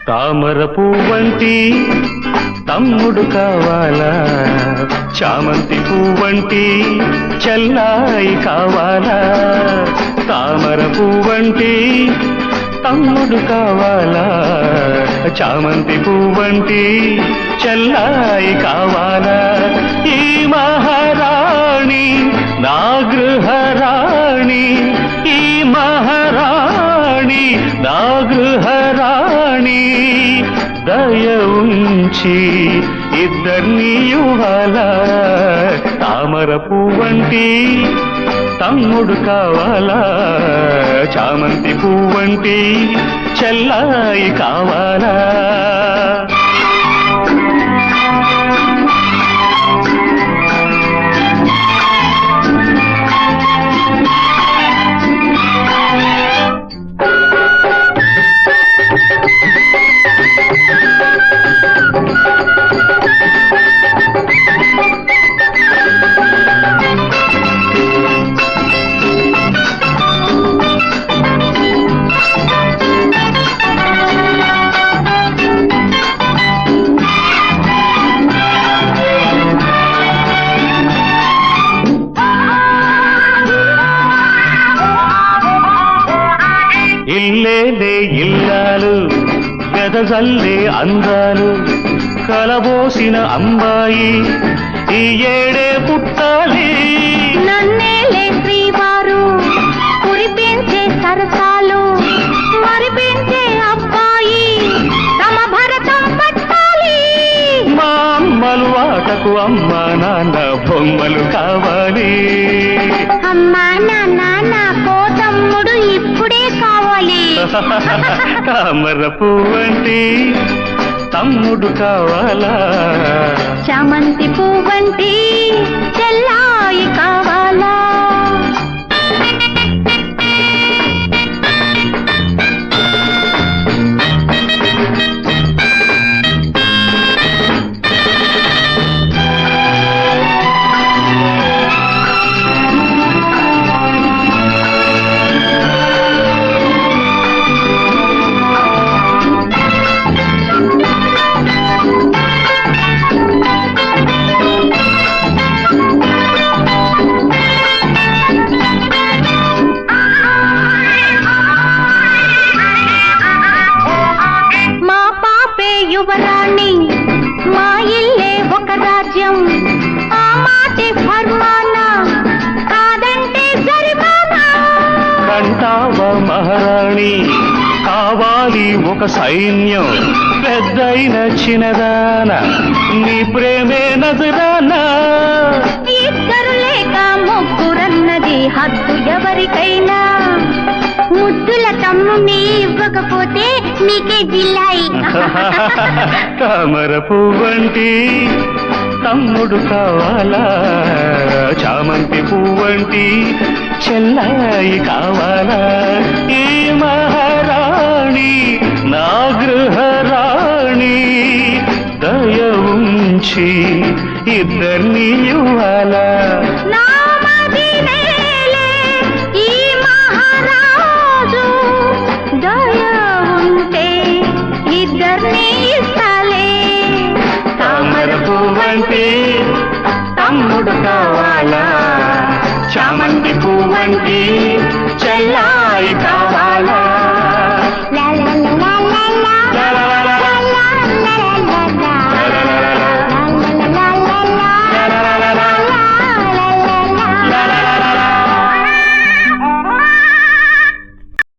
తామర పువ్వంటి తమ్ముడు కావాలా, చామంతి పువ్వంటి చెల్లాయి కావాలా. తామర పువ్వంటి తమ్ముడు కావాలా, చామంతి పువ్వంటి చెల్లాయి కావాలా. ఈ మహారాణి నా గృహరాణి, ఈ మహారాణి నా గృహరాణి. దయ ఉంచి ఇద్దరిని ఇవ్వాలా. తామర పువ్వంటి తమ్ముడు కావాలా, చామంతి పువ్వంటి చెల్లాయి కావాలా. ఇల్లేలే ఇల్లాలు గదజల్లే అందాలు, కలబోసిన అమ్మాయి ఈ ఏడే పుట్టాలి. నన్నేలే శ్రీవారు కురిపించే సరసాలు, మరిపించే అబ్బాయి తమ భరతం పట్టాలి. మా అమ్మలు ఆటకు అమ్మా నాన్న బొమ్మలు కావాలి. అమ్మా నాన్న నాకో తమ్ముడు ఇప్పుడే కావాలి. తామర పువ్వంటి తమ్ముడు కావాలా, చామంతి పువ్వంటి చెల్లాయి కావాలా. యువరాణి మా ఇల్లే ఒక రాజ్యం, ఆ మాటే ఫర్మానా కాదంటే జరిమానా. కంటావా మహారాణి కావాలి ఒక సైన్యం, పెద్దయిన చిన్నదాన నీ ప్రేమే నజరానా. ఇద్దరు లేక ముగ్గురన్నది హద్దు ఎవరికైనా, ముద్దుల తమ్ముని ఇవ్వకపోతే నీకే జిల్లాయి. తామర పువ్వంటి తమ్ముడు కావాలా, చామంతి పువ్వంటి చెల్లాయి కావాలా. ఈ మహారాణి నా గృహరాణి, దయ ఉంచి ఇద్దరిని ఇవ్వాలా. తామర పువ్వంటి తమ్ముడు కావాలా, చామంతి పువ్వంటి చెల్లాయి కావాలా.